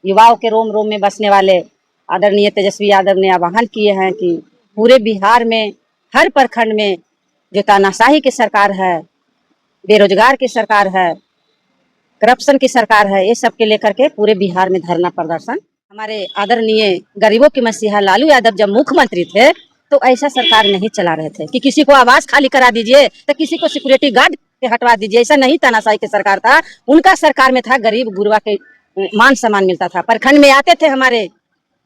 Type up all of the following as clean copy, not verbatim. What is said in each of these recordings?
युवाओं के रोम रोम में बसने वाले आदरणीय तेजस्वी यादव ने आह्वान किए हैं कि पूरे बिहार में हर प्रखंड में जो तानाशाही की सरकार है, बेरोजगार की सरकार है, करप्शन की सरकार है, ये सब के लेकर के पूरे बिहार में धरना प्रदर्शन। हमारे आदरणीय गरीबों के मसीहा लालू यादव जब मुख्यमंत्री थे तो ऐसा सरकार नहीं चला रहे थे कि किसी को आवास खाली करा दीजिए तो किसी को सिक्योरिटी गार्ड के हटवा दीजिए। ऐसा नहीं तानाशाही की सरकार था। उनका सरकार में था गरीब गुरबा के मान सम्मान मिलता था। प्रखंड में आते थे हमारे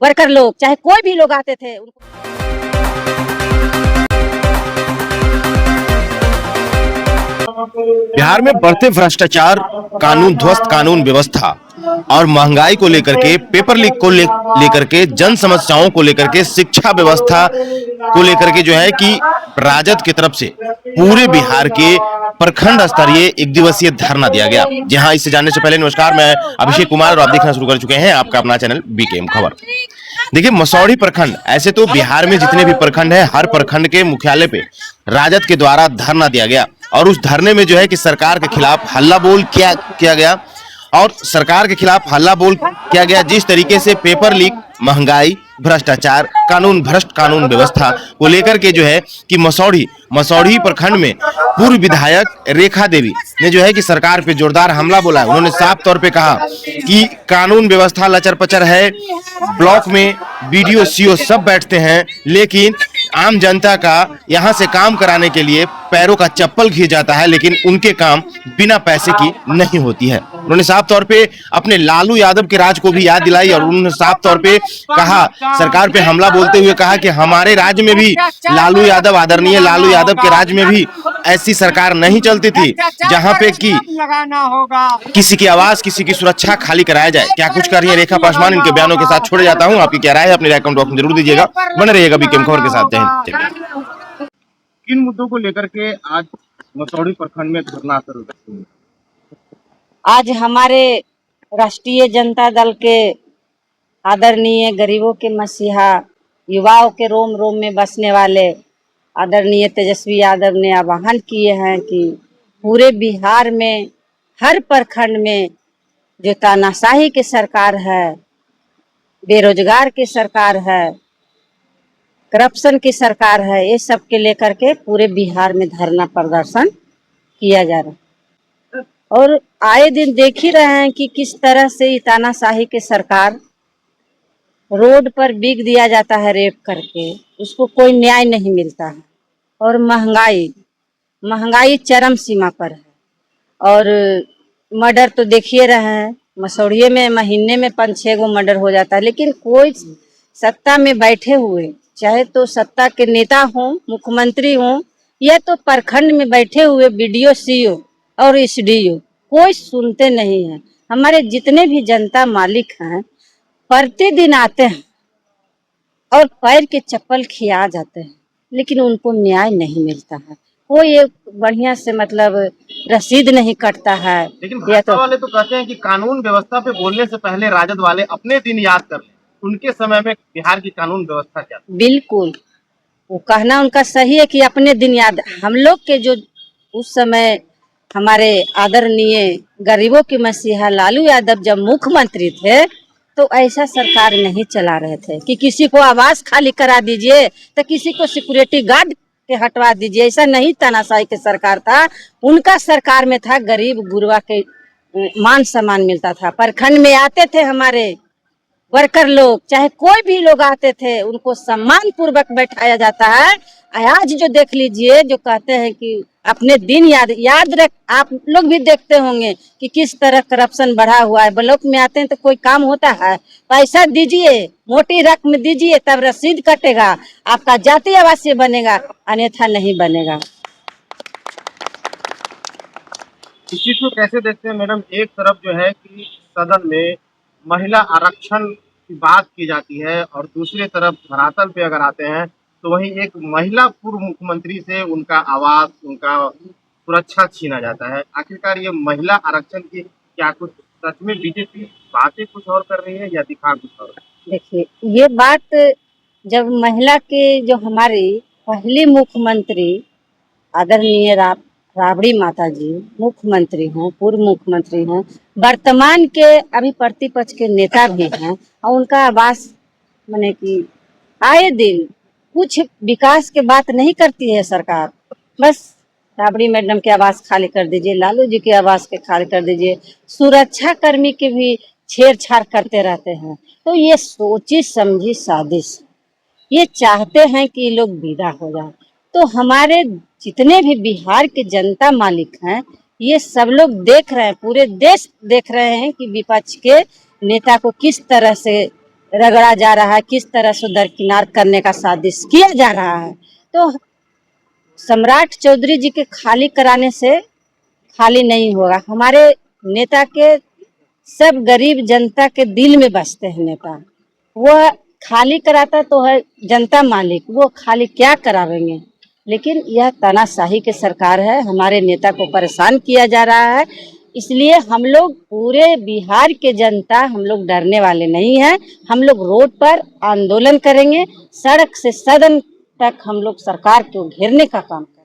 वर्कर लोग, चाहे कोई भी लोग आते थे। बिहार में बढ़ते भ्रष्टाचार, कानून ध्वस्त कानून व्यवस्था और महंगाई को लेकर के, पेपर लीक को लेकर के, जन समस्याओं को लेकर के, शिक्षा व्यवस्था को लेकर के जो है कि राजद की तरफ से पूरे बिहार के प्रखंड स्तरीय एक दिवसीय धरना दिया गया। जहां इससे जानने से पहले नमस्कार, मैं अभिषेक कुमार और आप देखना शुरू कर चुके हैं आपका अपना चैनल बीकेएम खबर। देखिए, मसौढ़ी प्रखंड, ऐसे तो बिहार में जितने भी प्रखंड है, हर प्रखंड के मुख्यालय पे राजद के द्वारा धरना दिया गया और उस धरने में जो है कि सरकार के खिलाफ हल्ला बोल किया गया और सरकार के खिलाफ हल्ला बोल किया गया। जिस तरीके से पेपर लीक, महंगाई, भ्रष्टाचार, भ्रष्ट कानून व्यवस्था को लेकर के जो है कि मसौढ़ी प्रखंड में पूर्व विधायक रेखा देवी ने जो है कि सरकार पे जोरदार हमला बोला है। उन्होंने साफ तौर पे कहा कि कानून व्यवस्था लचर पचर है, ब्लॉक में बीडीओ सीओ सब बैठते हैं, लेकिन आम जनता का यहाँ से काम कराने के लिए पैरों का चप्पल खींच जाता है, लेकिन उनके काम बिना पैसे की नहीं होती है। उन्होंने साफ तौर पे अपने लालू यादव के राज को भी याद दिलाई और उन्होंने साफ तौर पे कहा, सरकार पे हमला बोलते हुए कहा कि हमारे राज्य में भी लालू यादव, आदरणीय लालू यादव के राज्य में भी ऐसी सरकार नहीं चलती थी जहां पे कि किसी की आवाज, किसी की सुरक्षा खाली कराया जाए। क्या कुछ कर रही है रेखा पासवान, इनके बयानों के साथ छोड़े जाता हूं। आपकी क्या राय है, अपनी राय कमेंट बॉक्स में जरूर दीजिएगा। बने रहिएगा बीकेएम खबर के साथ। जय हिंद। किन मुद्दों को लेकर के आज मसौढ़ी प्रखंड में धरना शुरू है? आज हमारे राष्ट्रीय जनता दल के आदरणीय गरीबों के मसीहा, युवाओं के रोम रोम में बसने वाले आदरणीय तेजस्वी यादव ने आह्वान किए हैं कि पूरे बिहार में हर प्रखंड में जो तानाशाही की सरकार है, बेरोजगार की सरकार है, करप्शन की सरकार है, ये सब के लेकर के पूरे बिहार में धरना प्रदर्शन किया जा रहा है। और आए दिन देख ही रहे हैं कि किस तरह से तानाशाही की सरकार, रोड पर बिक दिया जाता है रेप करके, उसको कोई न्याय नहीं मिलता है। और महंगाई चरम सीमा पर है। और मर्डर तो देखिए रहे हैं, मसौढ़िये में महीने में 5-6 गो मर्डर हो जाता है। लेकिन कोई सत्ता में बैठे हुए, चाहे तो सत्ता के नेता हों, मुख्यमंत्री हों, या तो प्रखंड में बैठे हुए बीडीओ सीओ और एसडीओ, कोई सुनते नहीं है। हमारे जितने भी जनता मालिक हैं प्रतिदिन आते हैं और पैर के चप्पल खिया जाते हैं, लेकिन उनको न्याय नहीं मिलता है। कोई एक बढ़िया से मतलब रसीद नहीं कटता है। लेकिन भाजपा वाले तो कहते हैं कि कानून व्यवस्था पे बोलने से पहले राजद वाले अपने दिन याद कर लें। उनके समय में बिहार की कानून व्यवस्था क्या? बिल्कुल, वो कहना उनका सही है कि अपने दिन याद। हम लोग के जो उस समय हमारे आदरणीय गरीबों के मसीहा लालू यादव जब मुख्यमंत्री थे तो ऐसा सरकार नहीं चला रहे थे कि किसी को आवास खाली करा दीजिए तो किसी को सिक्योरिटी गार्ड के हटवा दीजिए। ऐसा नहीं तानाशाही की सरकार था। उनका सरकार में था गरीब गुरबा के मान सम्मान मिलता था। प्रखंड में आते थे हमारे वर्कर लोग, चाहे कोई भी लोग आते थे, उनको सम्मान पूर्वक बैठाया जाता है। आज जो देख लीजिए, जो कहते हैं कि अपने दिन याद रख, आप लोग भी देखते होंगे कि किस तरह करप्शन बढ़ा हुआ है। ब्लॉक में आते हैं तो कोई काम होता है? पैसा दीजिए, मोटी रकम दीजिए, तब रसीद कटेगा, आपका जाति आवासीय बनेगा, अन्यथा नहीं बनेगा। इस चीज को कैसे देखते हैं मैडम? एक तरफ जो है कि सदन में महिला आरक्षण की बात की जाती है और दूसरी तरफ धरातल पे अगर आते हैं तो वहीं एक महिला पूर्व मुख्यमंत्री से उनका आवास, उनका सुरक्षा छीना जाता है। आखिरकार ये महिला आरक्षण की क्या कुछ सच में बीजेपी बातें कुछ और कर रही है या दिखा कुछ और? देखिए, ये बात जब महिला के जो हमारी पहली मुख्यमंत्री आदरणीय राबड़ी माता जी मुख्यमंत्री हैं, पूर्व मुख्यमंत्री हैं, वर्तमान के अभी प्रतिपक्ष के नेता भी हैं, और उनका आवास माने कि आए दिन कुछ विकास के बात नहीं करती है सरकार। बस राबड़ी मैडम के आवास खाली कर दीजिए, लालू जी के आवास के खाली कर दीजिए, सुरक्षा कर्मी के भी छेड़छाड़ करते रहते हैं। तो ये सोची समझी साजिश, ये चाहते हैं कि ये लोग विदा हो जाए। तो हमारे जितने भी बिहार के जनता मालिक हैं, ये सब लोग देख रहे हैं, पूरे देश देख रहे हैं कि विपक्ष के नेता को किस तरह से रगड़ा जा रहा है, किस तरह से दरकिनार करने का साजिश किया जा रहा है। तो सम्राट चौधरी जी के खाली कराने से खाली नहीं होगा। हमारे नेता के सब गरीब जनता के दिल में बसते हैं नेता। वो खाली कराता तो है जनता मालिक, वो खाली क्या करावेंगे। लेकिन यह तानाशाही की सरकार है, हमारे नेता को परेशान किया जा रहा है। इसलिए हम लोग पूरे बिहार के जनता, हम लोग डरने वाले नहीं हैं। हम लोग रोड पर आंदोलन करेंगे, सड़क से सदन तक हम लोग सरकार को घेरने का काम करेंगे।